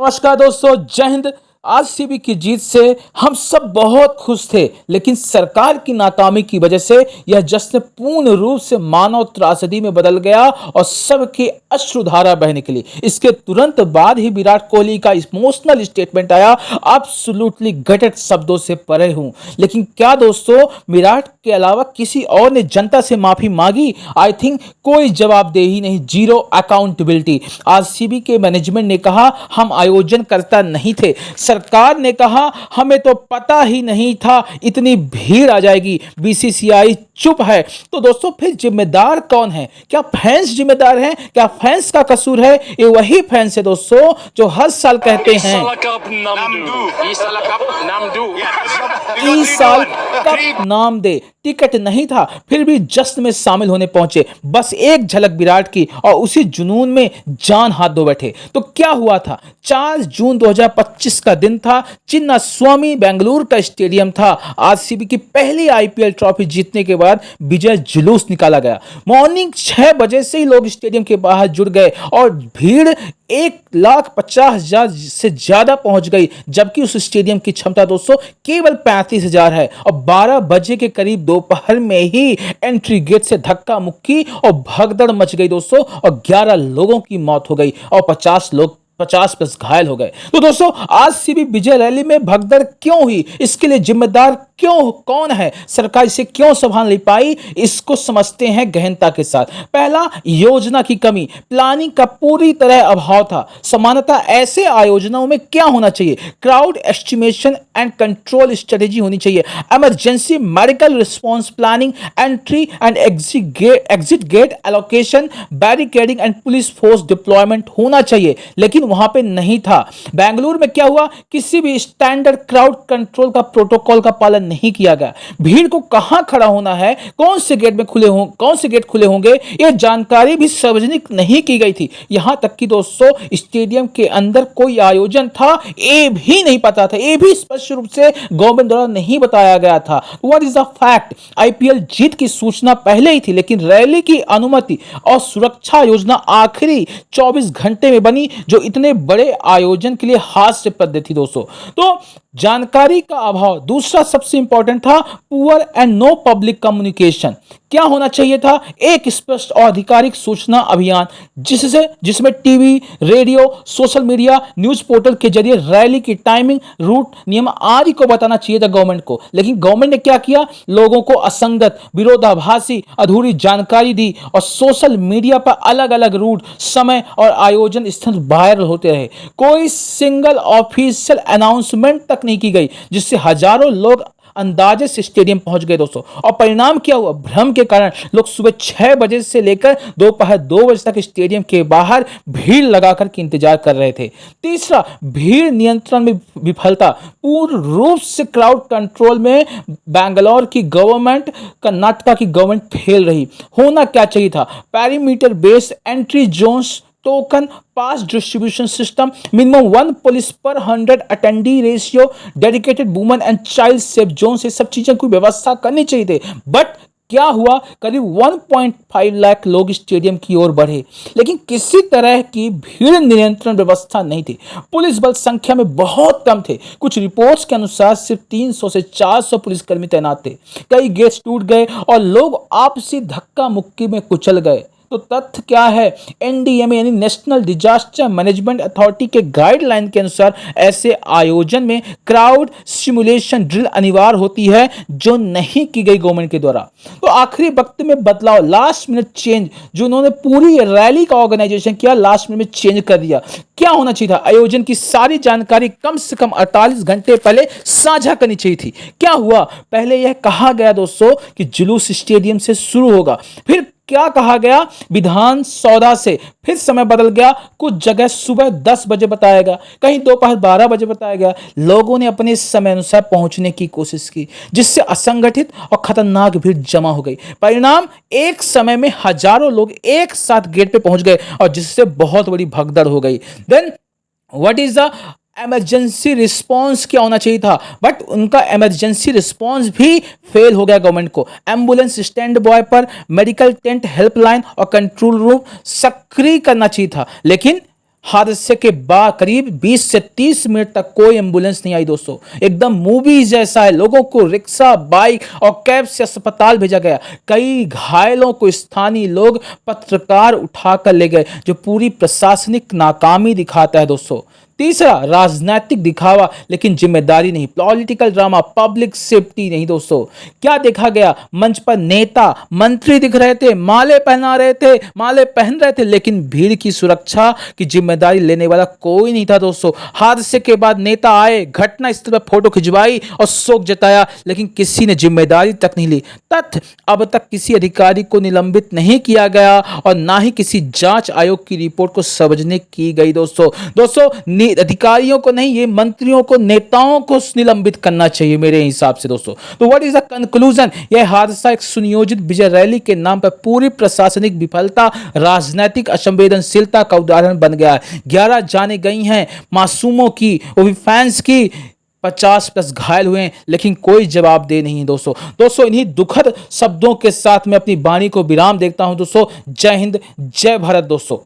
नमस्कार दोस्तों, जय हिंद। आरसीबी की जीत से हम सब बहुत खुश थे, लेकिन सरकार की नाकामी की वजह से यह जश्न पूर्ण रूप से मानव त्रासदी में बदल गया और सबकी अश्रुधारा बह निकली। इसके तुरंत बाद ही विराट कोहली का इमोशनल स्टेटमेंट आया, एब्सोल्युटली गटेड शब्दों से परे हूं। लेकिन क्या दोस्तों, विराट के अलावा किसी और ने जनता से माफी मांगी? आई थिंक कोई जवाबदेही नहीं, जीरो अकाउंटेबिलिटी। आरसीबी के मैनेजमेंट ने कहा हम आयोजन करता नहीं थे, सरकार ने कहा हमें तो पता ही नहीं था इतनी भीड़ आ जाएगी, बीसीसीआई चुप है। तो दोस्तों फिर जिम्मेदार कौन है? क्या फैंस जिम्मेदार हैं? क्या फैंस का कसूर है? ये वही फैंस है दोस्तों जो हर साल कहते हैं इस साल कप नाम दे। टिकट नहीं था, फिर भी जश्न में शामिल होने पहुंचे, बस एक झलक विराट की और उसी जुनून में जान हाथ धो बैठे। तो क्या हुआ था? 4 जून 2025 का दिन था, चिन्ना स्वामी बेंगलुरु का स्टेडियम था। आरसीबी की पहली आईपीएल ट्रॉफी जीतने के बाद विजय जुलूस निकाला गया। मॉर्निंग 6 बजे से ही लोग स्टेडियम के बाहर जुट गए और भीड़ 1,50,000 से ज्यादा पहुंच गई, जबकि उस स्टेडियम की क्षमता दोस्तों केवल 35,000 है। और 12 बजे के करीब दोपहर में ही एंट्री गेट से धक्का मुक्की और भगदड़ मच गई दोस्तों, और 11 लोगों की मौत हो गई और 50 प्लस घायल हो गए। तो दोस्तों आरसीबी विजय रैली में भगदड़ क्यों हुई? इसके लिए जिम्मेदार कौन है? सरकार इसे क्यों संभाल नहीं पाई? इसको समझते हैं गहनता के साथ। पहला, योजना की कमी, प्लानिंग का पूरी तरह अभाव था। सामान्यतः ऐसे आयोजनों में क्या होना चाहिए? Crowd estimation and control strategy होनी चाहिए, emergency medical response planning, entry and exit gate allocation, barricading and police force deployment होना चाहिए, लेकिन वहां पे नहीं था। बेंगलुरु में क्या हुआ? किसी भी स्टैंडर्ड क्राउड कंट्रोल का प्रोटोकॉल का पालन नहीं किया गया। भीड़ को कहां खड़ा होना है, कौन से गेट खुले होंगे, यह जानकारी भी सार्वजनिक नहीं की गई थी। यहां तक कि दोस्तों स्टेडियम के अंदर कोई आयोजन था ये भी नहीं पता था, ये भी स्पष्ट रूप से गवर्नमेंट द्वारा नहीं बताया गया था। What is the fact? IPL जीत की सूचना पहले ही थी, लेकिन रैली की अनुमति और सुरक्षा योजना आखिरी 24 घंटे में बनी, जो इतने बड़े आयोजन के लिए हास्यप्रद थी दोस्तों। तो जानकारी का अभाव। दूसरा सबसे इंपॉर्टेंट था poor and no public communication. क्या होना चाहिए था? एक स्पष्ट और आधिकारिक सूचना अभियान, जिसमें TV, radio, social media, news portal के जरिए रैली की टाइमिंग, रूट, नियम आदि को बताना चाहिए था गवर्नमेंट को। लेकिन गवर्नमेंट ने क्या किया? लोगों को असंगत, विरोधाभासी, अधूरी जानकारी दी और सोशल मीडिया पर अलग अलग रूट, समय और आयोजन स्थल वायरल होते रहे। कोई सिंगल ऑफिशियल अनाउंसमेंट तक नहीं की गई, जिससे हजारों लोग अंदाजे से स्टेडियम पहुंच गए दोस्तों। और परिणाम क्या हुआ? भ्रम के कारण लोग सुबह 6 बजे से लेकर दोपहर 2 बजे तक स्टेडियम के बाहर भीड़ लगाकर के इंतजार कर रहे थे। तीसरा, भीड़ नियंत्रण में विफलता। पूर्ण रूप से क्राउड कंट्रोल में बैंगलोर की गवर्नमेंट, कर्नाटका की गवर्नमेंट फेल रही। होना क्या चाहिए था? Perimeter based entry zones, token pass distribution system, minimum 1 police पर 100 attendee ratio, dedicated women and child safe zone, से सब चीजें कोई व्यवस्था करनी चाहिए थे। बट क्या हुआ? करीब 1.5 लाख लोग स्टेडियम की ओर बढ़े, लेकिन किसी तरह की भीड़ नियंत्रण व्यवस्था नहीं थी। पुलिस बल संख्या में बहुत कम थे। कुछ रिपोर्ट्स के अनुसार सिर्फ 300 से 400 पुलिसकर्मी तैनात थे। कई गेट्स टूट गए और लोग आपसी धक्का मुक्की में कुचल गए। तो तथ्य क्या है? एनडीएमए यानी नेशनल डिजास्टर मैनेजमेंट अथॉरिटी के गाइडलाइन के अनुसार ऐसे आयोजन में क्राउड सिमुलेशन ड्रिल अनिवार्य होती है, जो नहीं की गई गवर्नमेंट के द्वारा। तो आखिरी वक्त में बदलाव, लास्ट मिनट चेंज, जो उन्होंने पूरी रैली का ऑर्गेनाइजेशन किया, लास्ट मिनट में चेंज कर दिया। क्या होना चाहिए था? आयोजन की सारी जानकारी कम से कम 48 घंटे पहले साझा करनी चाहिए थी। क्या हुआ? पहले यह कहा गया दोस्तों कि जुलूस स्टेडियम से शुरू होगा, फिर क्या कहा गया? विधान सौदा से, फिर समय बदल गया। कुछ जगह सुबह 10 बजे बताया गया, कहीं दोपहर 12 बजे बताया गया। लोगों ने अपने समय अनुसार पहुंचने की कोशिश की, जिससे असंगठित और खतरनाक भीड़ जमा हो गई। परिणाम, एक समय में हजारों लोग एक साथ गेट पे पहुंच गए और जिससे बहुत बड़ी भगदड़ हो गई। Then what is the emergency response? क्या होना चाहिए था? बट उनका इमरजेंसी रिस्पांस भी फेल हो गया गवर्नमेंट को। एम्बुलेंस स्टैंड बॉय पर, मेडिकल टेंट, हेल्पलाइन और कंट्रोल रूम सक्रिय करना चाहिए था, लेकिन हादसे के बाद करीब 20 से 30 मिनट तक कोई एम्बुलेंस नहीं आई दोस्तों। एकदम मूवी जैसा है। लोगों को रिक्शा, बाइक और कैब से अस्पताल भेजा गया। कई घायलों को स्थानीय लोग, पत्रकार उठाकर ले गए, जो पूरी प्रशासनिक नाकामी दिखाता है दोस्तों। तीसरा, राजनीतिक दिखावा लेकिन जिम्मेदारी नहीं, पॉलिटिकल ड्रामा, पब्लिक सेफ्टी नहीं दोस्तों। क्या देखा गया? मंच पर नेता, मंत्री दिख रहे थे, माले पहन रहे थे, लेकिन भीड़ की सुरक्षा की जिम्मेदारी लेने वाला कोई नहीं था दोस्तों। हादसे के बाद नेता आए, घटना स्थल पर फोटो खिंचवाई और शोक जताया, लेकिन किसी ने जिम्मेदारी तक नहीं ली। तथ्य, अब तक किसी अधिकारी को निलंबित नहीं किया गया और ना ही किसी जांच आयोग की रिपोर्ट को सार्वजनिक की गई दोस्तों। अधिकारियों को नहीं, ये मंत्रियों को, नेताओं को निलंबित करना चाहिए मेरे हिसाब से दोस्तों। तो व्हाट इज द कंक्लूजन? यह हादसा एक सुनियोजित विजय रैली के नाम पर पूरी प्रशासनिक विफलता, राजनीतिक असंवेदनशीलता का उदाहरण बन गया है। 11 जाने गई हैं मासूमों की, वो भी फैंस की। 50+ घायल हुए हैं, लेकिन कोई जवाबदेह नहीं है दोस्तों। इन्हीं दुखद शब्दों के साथ मैं अपनी वाणी को विराम देता हूं दोस्तों। जय हिंद, जय भारत दोस्तों।